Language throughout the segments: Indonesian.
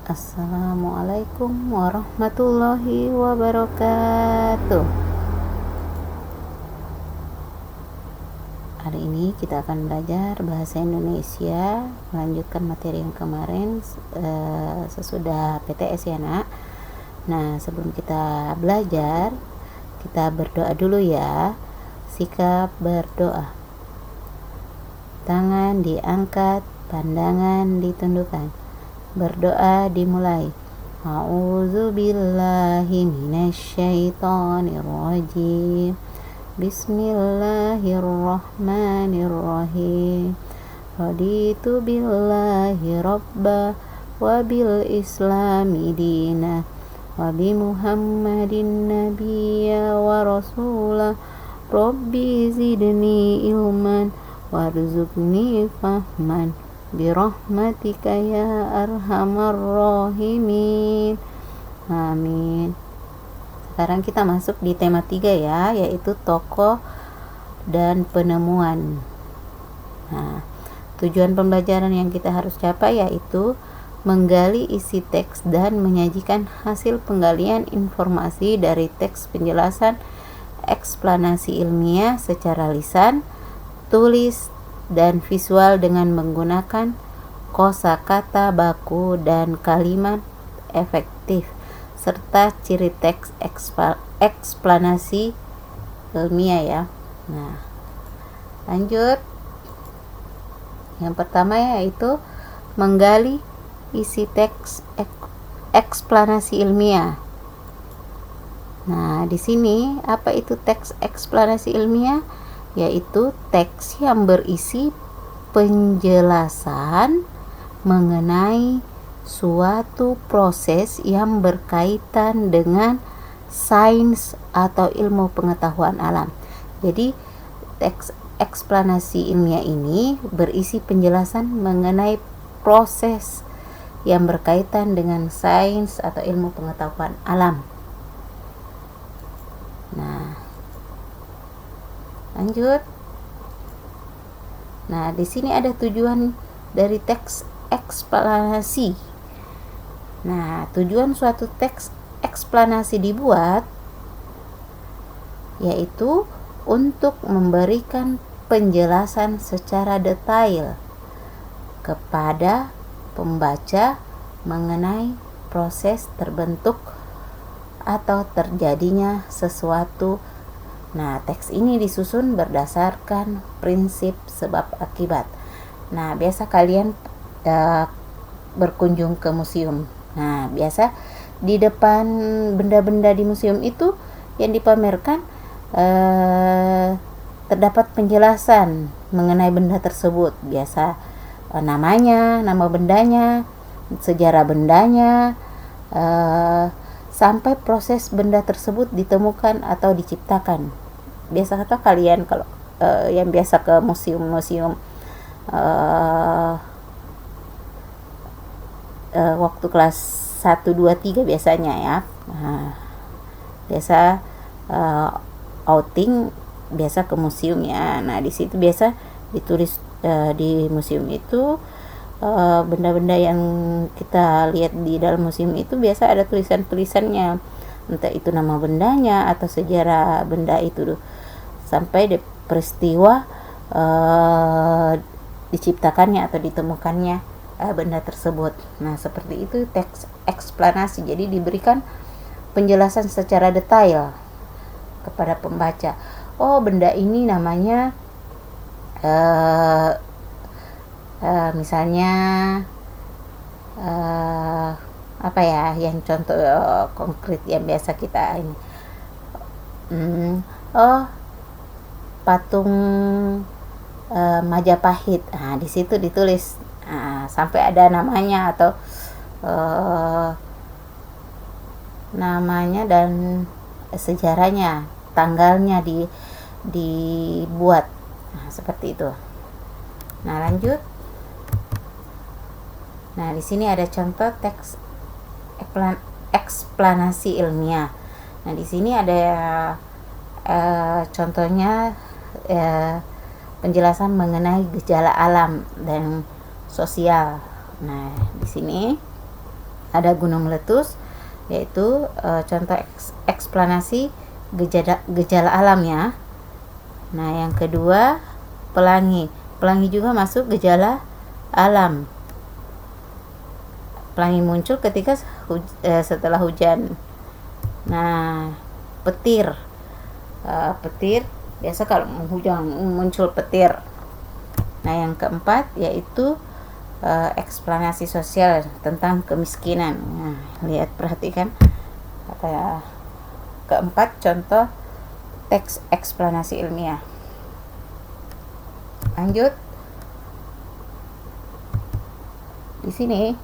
Assalamualaikum warahmatullahi wabarakatuh. Hari ini kita akan belajar bahasa Indonesia, melanjutkan materi yang kemarin sesudah PTS ya nak. Nah, sebelum kita belajar, kita berdoa dulu ya. Sikap berdoa. Tangan diangkat, pandangan ditundukkan. Berdoa dimulai. A'udzu billahi minasyaitonir rajim. Bismillahirrahmanirrahim. Raditu billahi rabba wa bil islami dina wa bi Muhammadin nabiyya wa rasulah. Rabbi zidni ilman warzuqni fahman birahmatika ya arhamar rahimin. Amin. Sekarang kita masuk di tema 3 ya, yaitu tokoh dan penemuan. Nah, tujuan pembelajaran yang kita harus capai yaitu menggali isi teks dan menyajikan hasil penggalian informasi dari teks penjelasan eksplanasi ilmiah secara lisan, tulis, dan visual dengan menggunakan kosakata baku dan kalimat efektif serta ciri teks eksplanasi ilmiah ya. Nah, lanjut. Yang pertama yaitu menggali isi teks eksplanasi ilmiah. Nah, di sini apa itu teks eksplanasi ilmiah? Yaitu teks yang berisi penjelasan mengenai suatu proses yang berkaitan dengan sains atau ilmu pengetahuan alam. Jadi teks eksplanasi ilmiah ini berisi penjelasan mengenai proses yang berkaitan dengan sains atau ilmu pengetahuan alam. Nah, lanjut. Nah, di sini ada tujuan dari teks eksplanasi. Nah, tujuan suatu teks eksplanasi dibuat yaitu untuk memberikan penjelasan secara detail kepada pembaca mengenai proses terbentuk atau terjadinya sesuatu. Nah, teks ini disusun berdasarkan prinsip sebab akibat. Nah, biasa kalian berkunjung ke museum. Nah, biasa di depan benda-benda di museum itu yang dipamerkan terdapat penjelasan mengenai benda tersebut. Biasa namanya, nama bendanya, sejarah bendanya, sampai proses benda tersebut ditemukan atau diciptakan. Biasa kata kalian kalau yang biasa ke museum-museum waktu kelas 1, 2, 3 biasanya ya. Nah, biasa outing biasa ke museum ya. Nah, di situ biasa ditulis di museum itu benda-benda yang kita lihat di dalam museum itu biasa ada tulisan-tulisannya, entah itu nama bendanya atau sejarah benda itu sampai di peristiwa diciptakannya atau ditemukannya benda tersebut. Nah, seperti itu teks eksplanasi. Jadi diberikan penjelasan secara detail kepada pembaca. Oh, benda ini namanya misalnya apa ya yang contoh konkret yang biasa kita ini patung Majapahit. Nah, di situ ditulis sampai ada namanya atau namanya dan sejarahnya, tanggalnya dibuat. Nah, seperti itu. Nah, lanjut. Nah, di sini ada contoh teks eksplanasi ilmiah. Nah, di sini ada contohnya penjelasan mengenai gejala alam dan sosial. Nah, di sini ada gunung meletus, yaitu contoh eksplanasi gejala alam ya. Nah, yang kedua pelangi juga masuk gejala alam. Pelangi muncul ketika setelah hujan. Nah, petir biasa kalau hujan muncul petir. Nah, yang keempat yaitu eksplanasi sosial tentang kemiskinan. Nah, perhatikan kata keempat contoh teks eksplanasi ilmiah. Lanjut. Di sini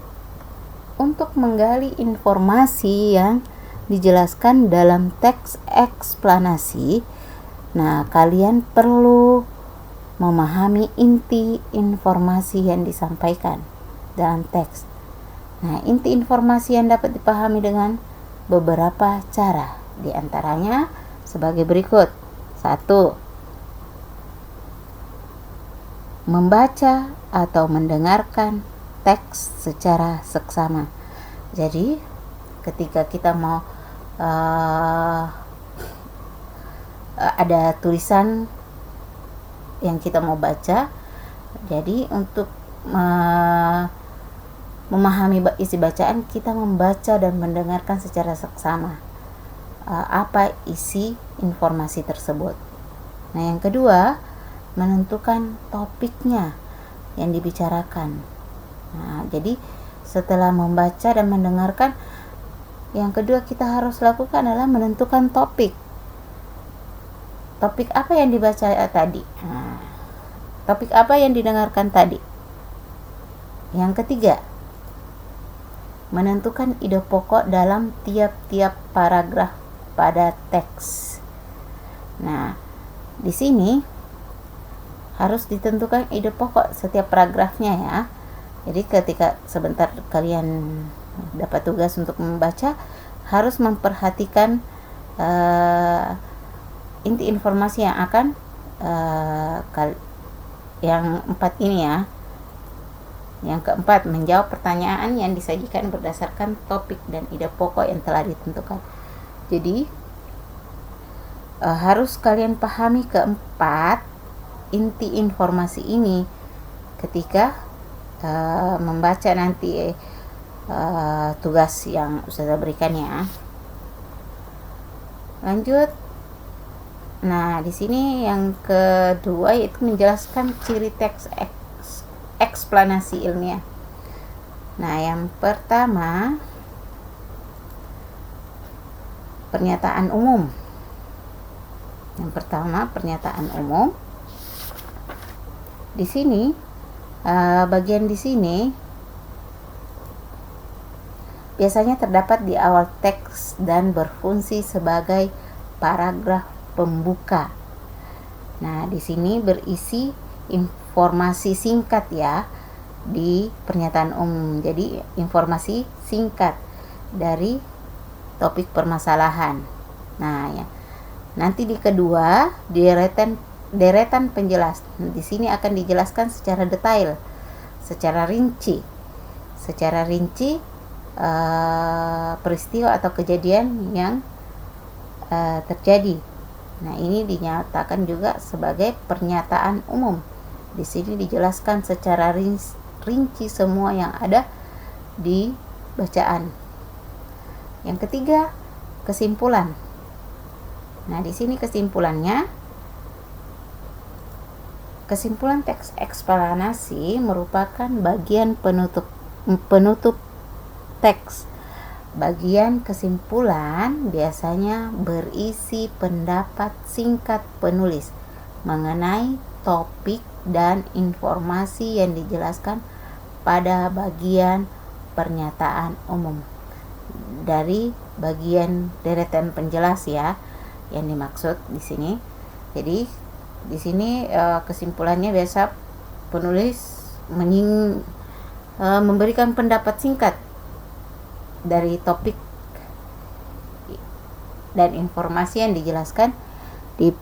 untuk menggali informasi yang dijelaskan dalam teks eksplanasi, nah kalian perlu memahami inti informasi yang disampaikan dalam teks. Nah, inti informasi yang dapat dipahami dengan beberapa cara, di antaranya sebagai berikut. 1. Membaca atau mendengarkan teks secara seksama. Jadi, ketika kita mau ada tulisan yang kita mau baca, jadi untuk memahami isi bacaan, kita membaca dan mendengarkan secara seksama apa isi informasi tersebut. Nah, yang kedua, menentukan topiknya yang dibicarakan. Nah, jadi setelah membaca dan mendengarkan, yang kedua kita harus lakukan adalah menentukan topik. Topik apa yang dibaca tadi? Nah, topik apa yang didengarkan tadi? Yang ketiga, menentukan ide pokok dalam tiap-tiap paragraf pada teks. Nah, di sini harus ditentukan ide pokok setiap paragrafnya ya. Jadi ketika sebentar kalian dapat tugas untuk membaca, harus memperhatikan inti informasi yang akan yang 4 ini ya. Yang keempat, menjawab pertanyaan yang disajikan berdasarkan topik dan ide pokok yang telah ditentukan. Jadi harus kalian pahami keempat inti informasi ini ketika membaca nanti tugas yang Ustazah berikan ya. Lanjut. Nah, di sini yang kedua yaitu menjelaskan ciri teks eksplanasi ilmiah. Nah, yang pertama, pernyataan umum. Pernyataan umum. Di sini bagian di sini biasanya terdapat di awal teks dan berfungsi sebagai paragraf pembuka. Nah, di sini berisi informasi singkat ya di pernyataan umum. Jadi informasi singkat dari topik permasalahan. Nah, ya. Nanti di kedua deretan penjelas. Di sini akan dijelaskan secara detail, secara rinci peristiwa atau kejadian yang terjadi. Nah, ini dinyatakan juga sebagai pernyataan umum. Di sini dijelaskan secara rinci semua yang ada di bacaan. Yang ketiga, kesimpulan. Nah, di sini kesimpulannya, kesimpulan teks eksplanasi merupakan bagian penutup teks. Bagian kesimpulan biasanya berisi pendapat singkat penulis mengenai topik dan informasi yang dijelaskan pada bagian pernyataan umum. Dari bagian deretan penjelas ya yang dimaksud di sini. Jadi di sini kesimpulannya biasa penulis memberikan pendapat singkat dari topik dan informasi yang dijelaskan di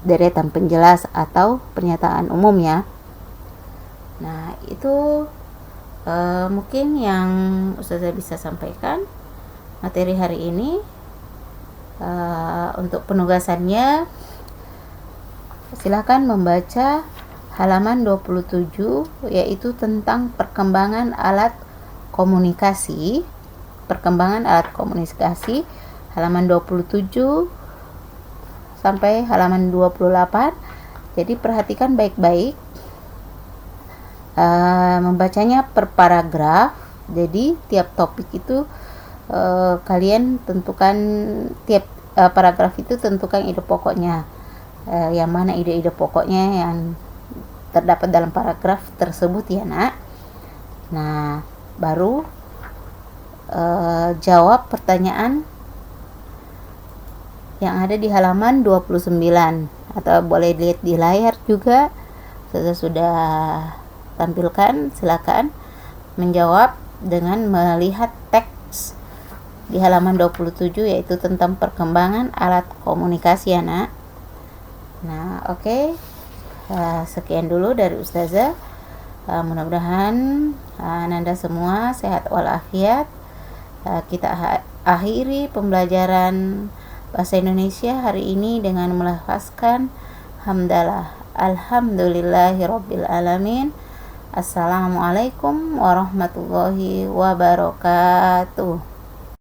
deretan penjelas atau pernyataan umum ya. Nah, itu Mungkin yang Ustazah bisa sampaikan materi hari ini. Untuk penugasannya silakan membaca halaman 27, yaitu tentang perkembangan alat komunikasi. Halaman 27 sampai halaman 28. Jadi perhatikan baik-baik, membacanya per paragraf. Jadi tiap topik itu kalian tentukan, tiap paragraf itu tentukan ide pokoknya, yang mana ide-ide pokoknya yang terdapat dalam paragraf tersebut ya nak. Nah, baru jawab pertanyaan yang ada di halaman 29, atau boleh lihat di layar juga, saya sudah tampilkan. Silakan menjawab dengan melihat teks di halaman 27, yaitu tentang perkembangan alat komunikasi ya nak. Nah, oke. Sekian dulu dari Ustazah. Mudah-mudahan Nanda semua sehat walafiat. Kita akhiri pembelajaran bahasa Indonesia hari ini dengan melafazkan hamdalah. Alhamdulillahirabbil alamin. Assalamualaikum warahmatullahi wabarakatuh.